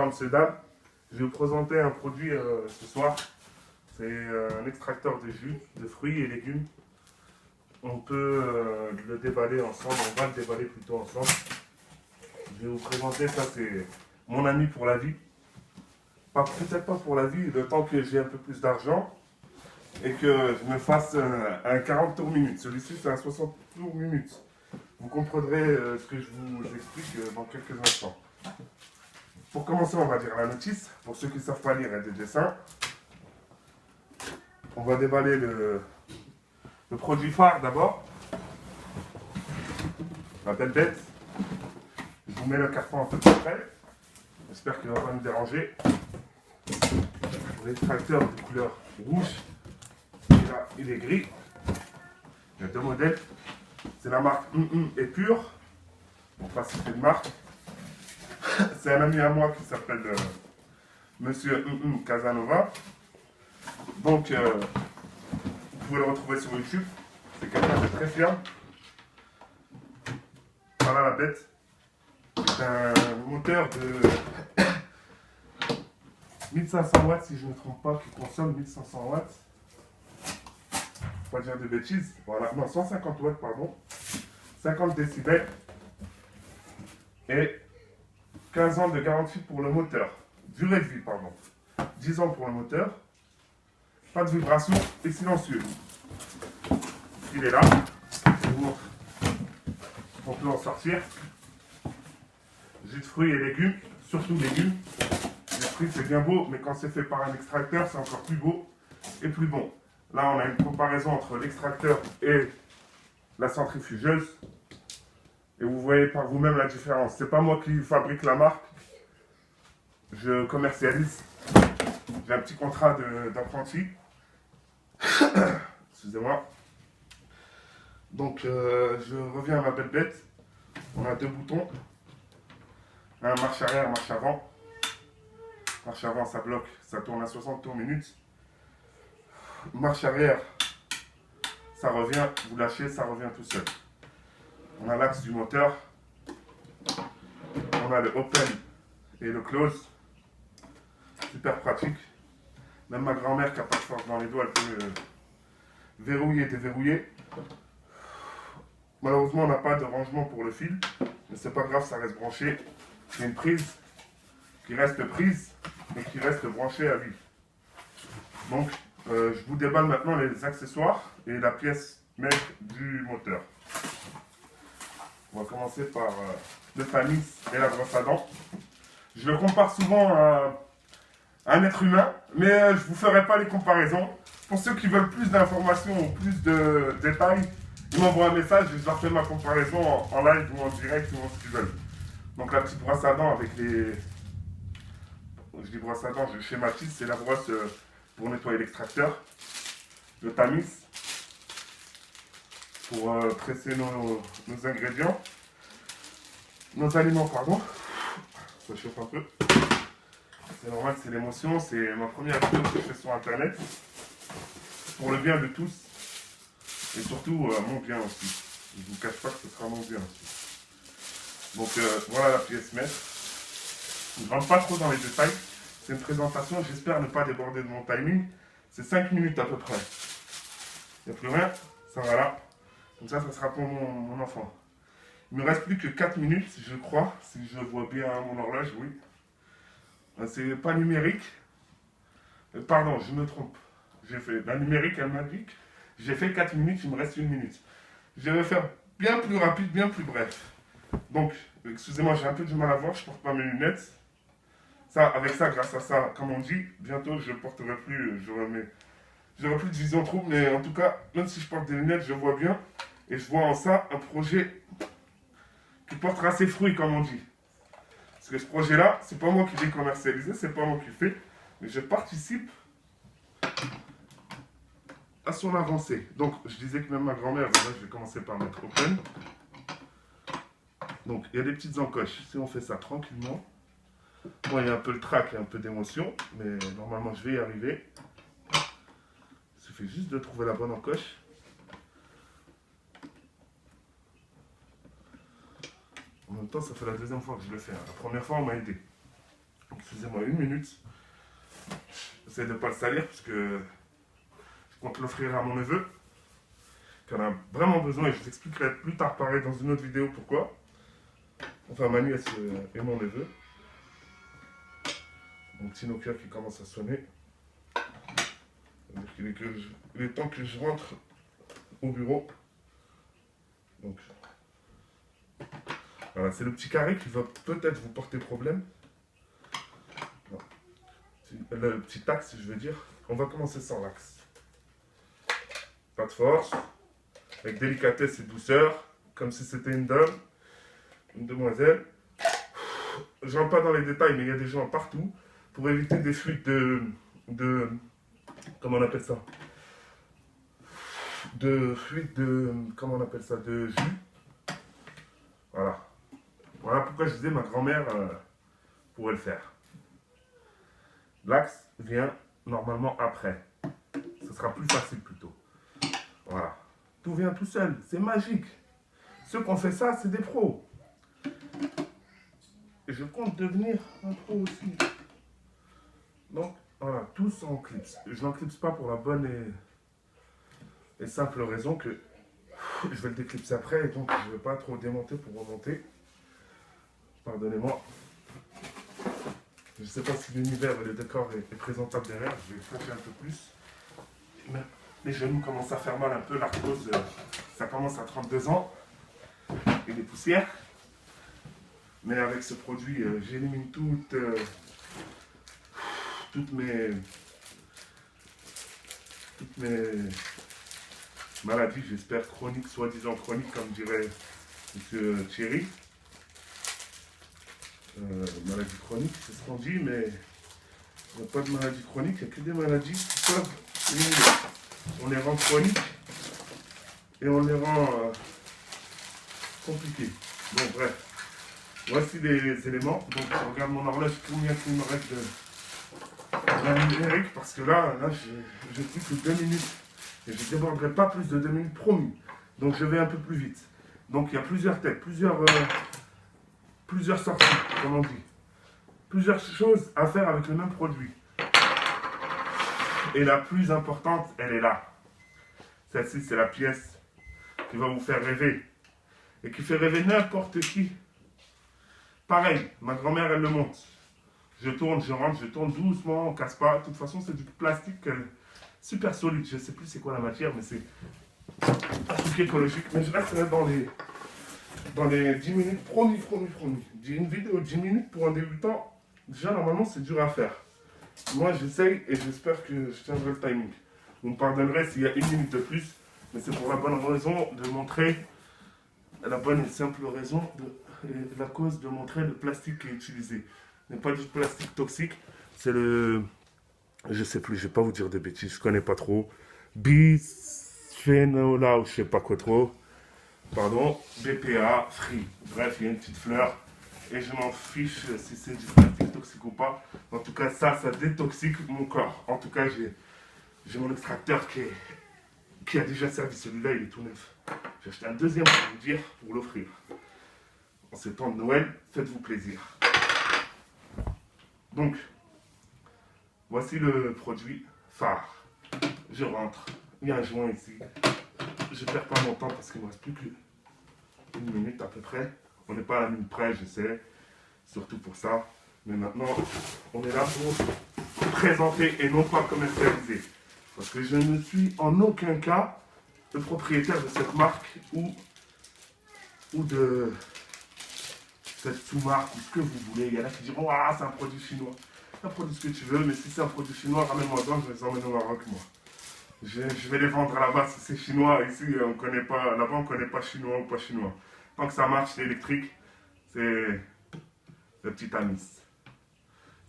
Mesdames, Messieurs, dames, je vais vous présenter un produit ce soir. C'est un extracteur de jus, de fruits et légumes. On peut le déballer ensemble, on va le déballer plutôt ensemble. Je vais vous présenter ça, c'est mon ami pour la vie. Peut-être pas pour la vie, le temps que j'ai un peu plus d'argent et que je me fasse un 40 tours minutes. Celui-ci, c'est un 60 tours minutes. Vous comprendrez ce que je vous explique dans quelques instants. Pour commencer, on va lire la notice. Pour ceux qui ne savent pas lire, il y a des dessins. On va déballer le produit phare d'abord. La belle bête. Je vous mets le carton un peu plus près. J'espère qu'il ne va pas nous déranger. L'extracteur de couleur rouge. Et là, il est gris. Il y a deux modèles. C'est la marque Épure. On va citer de marque. C'est un ami à moi qui s'appelle Monsieur Casanova. Donc, vous pouvez le retrouver sur YouTube. C'est quelqu'un de très fiable. Voilà la bête. C'est un moteur de 1500 watts, si je ne me trompe pas, qui consomme 1500 watts. Pas dire de bêtises. Voilà, non, 150 watts, pardon. 50 décibels. Et 15 ans de garantie pour le moteur. Durée de vie, pardon. 10 ans pour le moteur. Pas de vibration et silencieux. Il est là. Je vous montre. On peut en sortir. Jus de fruits et légumes. Surtout légumes. Les fruits, c'est bien beau, mais quand c'est fait par un extracteur, c'est encore plus beau et plus bon. Là, on a une comparaison entre l'extracteur et la centrifugeuse. Et vous voyez par vous-même la différence. C'est pas moi qui fabrique la marque. Je commercialise. J'ai un petit contrat d'apprenti. Excusez-moi. Donc, je reviens à ma belle bête. On a deux boutons. Un marche arrière, marche avant. Marche avant, ça bloque. Ça tourne à 60 tours minutes. Marche arrière, ça revient. Vous lâchez, ça revient tout seul. On a l'axe du moteur. On a le open et le close. Super pratique. Même ma grand-mère qui n'a pas de force dans les doigts, elle peut verrouiller et déverrouiller. Malheureusement, on n'a pas de rangement pour le fil. Mais c'est pas grave, ça reste branché. C'est une prise qui reste prise et qui reste branchée à vie. Donc, je vous déballe maintenant les accessoires et la pièce mère du moteur. On va commencer par le tamis et la brosse à dents. Je le compare souvent à un être humain, mais je ne vous ferai pas les comparaisons. Pour ceux qui veulent plus d'informations ou plus de détails, ils m'envoient un message et je leur fais ma comparaison en live ou en direct ou en ce qu'ils veulent. Donc la petite brosse à dents avec les... Je dis brosse à dents, je schématise, c'est la brosse pour nettoyer l'extracteur. Le tamis pour presser nos ingrédients. Nos aliments, pardon. Ça chauffe un peu. C'est normal, c'est l'émotion. C'est ma première vidéo que je fais sur internet. Pour le bien de tous. Et surtout mon bien aussi. Je ne vous cache pas que ce sera mon bien aussi. Donc voilà la pièce maître. Je ne rentre pas trop dans les détails. C'est une présentation, j'espère ne pas déborder de mon timing. C'est 5 minutes à peu près. Il n'y a plus rien, ça va là. Comme ça sera pour mon enfant. Il ne me reste plus que 4 minutes, je crois, si je vois bien mon horloge, oui. C'est pas numérique. Pardon, je me trompe. J'ai fait la numérique, elle m'indique. J'ai fait 4 minutes, il me reste 1 minute. Je vais faire bien plus rapide, bien plus bref. Donc, excusez-moi, j'ai un peu du mal à voir, je ne porte pas mes lunettes. Ça, avec ça, grâce à ça, comme on dit, bientôt je ne porterai plus, j'aurai plus de vision trouble, mais en tout cas, même si je porte des lunettes, je vois bien. Et je vois en ça un projet qui portera ses fruits, comme on dit. Parce que ce projet-là, c'est pas moi qui l'ai commercialisé, c'est pas moi qui le fais, mais je participe à son avancée. Donc, je disais que même ma grand-mère, voilà, je vais commencer par mettre open. Donc, il y a des petites encoches. Si on fait ça tranquillement, bon, il y a un peu le trac et un peu d'émotion, mais normalement, je vais y arriver. Il suffit juste de trouver la bonne encoche. En même temps, ça fait la deuxième fois que je le fais. La première fois, on m'a aidé. Donc, excusez-moi, 1 minute. J'essaie de ne pas le salir parce que je compte l'offrir à mon neveu, qui en a vraiment besoin et je vous expliquerai plus tard pareil dans une autre vidéo pourquoi. Enfin, ma nièce et mon neveu. Mon petit Nokia qui commence à sonner. Donc, il est temps que je rentre au bureau. Donc, voilà, c'est le petit carré qui va peut-être vous porter problème. Non. Le petit axe, je veux dire. On va commencer sans l'axe. Pas de force. Avec délicatesse et douceur. Comme si c'était une dame. Une demoiselle. Je rentre pas dans les détails, mais il y a des gens partout. Pour éviter des fuites de comment on appelle ça? De fuites de... Comment on appelle ça? De jus. Voilà. Voilà pourquoi je disais ma grand-mère pourrait le faire. L'axe vient normalement après. Ce sera plus facile plutôt. Voilà. Tout vient tout seul. C'est magique. Ceux qui ont fait ça, c'est des pros. Et je compte devenir un pro aussi. Donc, voilà, tous en clips. Je n'en clipse pas pour la bonne et simple raison que je vais le déclipser après et donc je ne vais pas trop démonter pour remonter. Pardonnez-moi. Je ne sais pas si l'univers et le décor est présentable derrière. Je vais flasher un peu plus. Mais les genoux commencent à faire mal un peu. L'arthrose, ça commence à 32 ans. Et des poussières. Mais avec ce produit, j'élimine toutes mes maladies, j'espère chroniques, soi-disant chroniques, comme dirait M. Thierry. Maladie chronique, c'est ce qu'on dit, mais il n'y a pas de maladie chronique, il n'y a que des maladies qui peuvent éliminer. On les rend chroniques et on les rend compliquées. Bon, bref. Voici les éléments. Donc, je regarde mon horloge, combien il me reste de numérique, parce que là j'ai plus que 2 minutes. Et je ne déborderai pas plus de 2 minutes promis. Donc, je vais un peu plus vite. Donc, il y a plusieurs têtes, plusieurs sorties, comme on dit. Plusieurs choses à faire avec le même produit. Et la plus importante, elle est là. Celle-ci, c'est la pièce qui va vous faire rêver. Et qui fait rêver n'importe qui. Pareil, ma grand-mère, elle le monte. Je tourne, je rentre, je tourne doucement, on casse pas. De toute façon, c'est du plastique super solide. Je ne sais plus c'est quoi la matière, mais c'est un truc écologique. Mais je reste dans les 10 minutes, promis. Une vidéo de 10 minutes pour un débutant, déjà, normalement, c'est dur à faire. Moi, j'essaye et j'espère que je tiendrai le timing. Vous me pardonnerez s'il y a 1 minute de plus, mais c'est pour la bonne raison de montrer, la bonne et simple raison la cause de montrer le plastique qui est utilisé. Ce n'est pas du plastique toxique, c'est le... Je sais plus, je vais pas vous dire de bêtises, je connais pas trop. Bisphénola ou je sais pas quoi trop. Pardon, BPA, free. Bref, il y a une petite fleur. Et je m'en fiche si c'est du plastique toxique ou pas. En tout cas, ça détoxique mon corps. En tout cas, j'ai mon extracteur qui a déjà servi. Celui-là, il est tout neuf. J'ai acheté un deuxième pour vous dire, pour l'offrir. En ces temps de Noël, faites-vous plaisir. Donc, voici le produit phare. Je rentre. Il y a un joint ici. Je ne perds pas mon temps parce qu'il ne me reste plus qu'1 minute à peu près. On n'est pas à la minute près, je sais. Surtout pour ça. Mais maintenant, on est là pour présenter et non pas commercialiser. Parce que je ne suis en aucun cas le propriétaire de cette marque ou de cette sous-marque ou ce que vous voulez. Il y en a qui diront, ah, c'est un produit chinois. Un produit ce que tu veux, mais si c'est un produit chinois, ramène-moi dedans, je vais les emmener au Maroc, moi. Je vais les vendre là-bas si c'est chinois. Ici, on connaît pas, là-bas, on ne connaît pas chinois ou pas chinois. Tant que ça marche, c'est électrique, c'est le petit anis.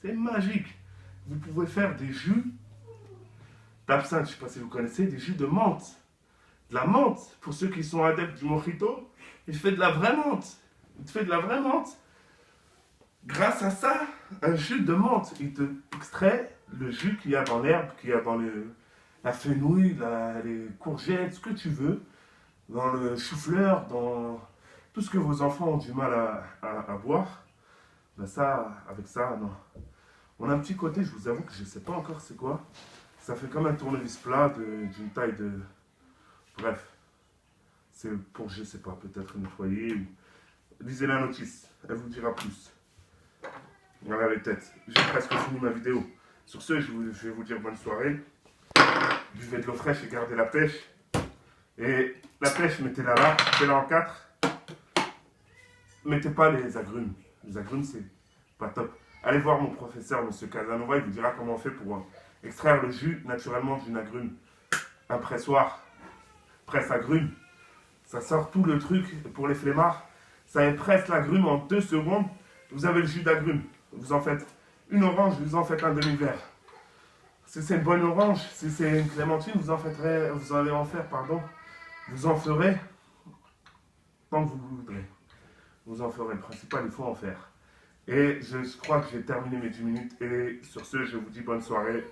C'est magique. Vous pouvez faire des jus d'absinthe, je ne sais pas si vous connaissez, des jus de menthe. De la menthe, pour ceux qui sont adeptes du mojito, il fait de la vraie menthe. Il fait de la vraie menthe. Grâce à ça, un jus de menthe, il te extrait le jus qu'il y a dans l'herbe, qu'il y a dans la fenouil, les courgettes, ce que tu veux, dans le chou-fleur, dans tout ce que vos enfants ont du mal à boire. Ben ça, avec ça, non. On a un petit côté, je vous avoue que je ne sais pas encore c'est quoi. Ça fait comme un tournevis plat d'une taille de... Bref, c'est pour, je sais pas, peut-être nettoyer ou... Lisez la notice, elle vous dira plus. Voilà les têtes. J'ai presque fini ma vidéo. Sur ce, je vais vous dire bonne soirée. Buvez de l'eau fraîche et gardez la pêche. Et la pêche, mettez-la là, coupez-la en 4. Mettez pas les agrumes. Les agrumes, c'est pas top. Allez voir mon professeur, monsieur Casanova, il vous dira comment on fait pour extraire le jus naturellement d'une agrume. Un pressoir, presse agrume. Ça sort tout le truc pour les flemmards. Ça presse l'agrume en 2 secondes. Vous avez le jus d'agrume. Vous en faites une orange, vous en faites un demi-verre. Si c'est une bonne orange, si c'est une clémentine, vous allez en faire, pardon. Vous en ferez tant que vous voudrez. Vous en ferez. Le principal, il faut en faire. Et je crois que j'ai terminé mes 10 minutes. Et sur ce, je vous dis bonne soirée.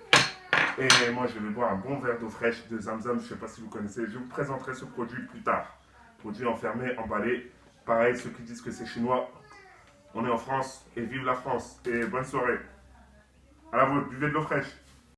Et moi, je vais boire un bon verre d'eau fraîche de Zamzam. Je ne sais pas si vous connaissez. Je vous présenterai ce produit plus tard. Produit enfermé, emballé. Pareil, ceux qui disent que c'est chinois. On est en France et vive la France. Et bonne soirée. À la vôtre, buvez de l'eau fraîche.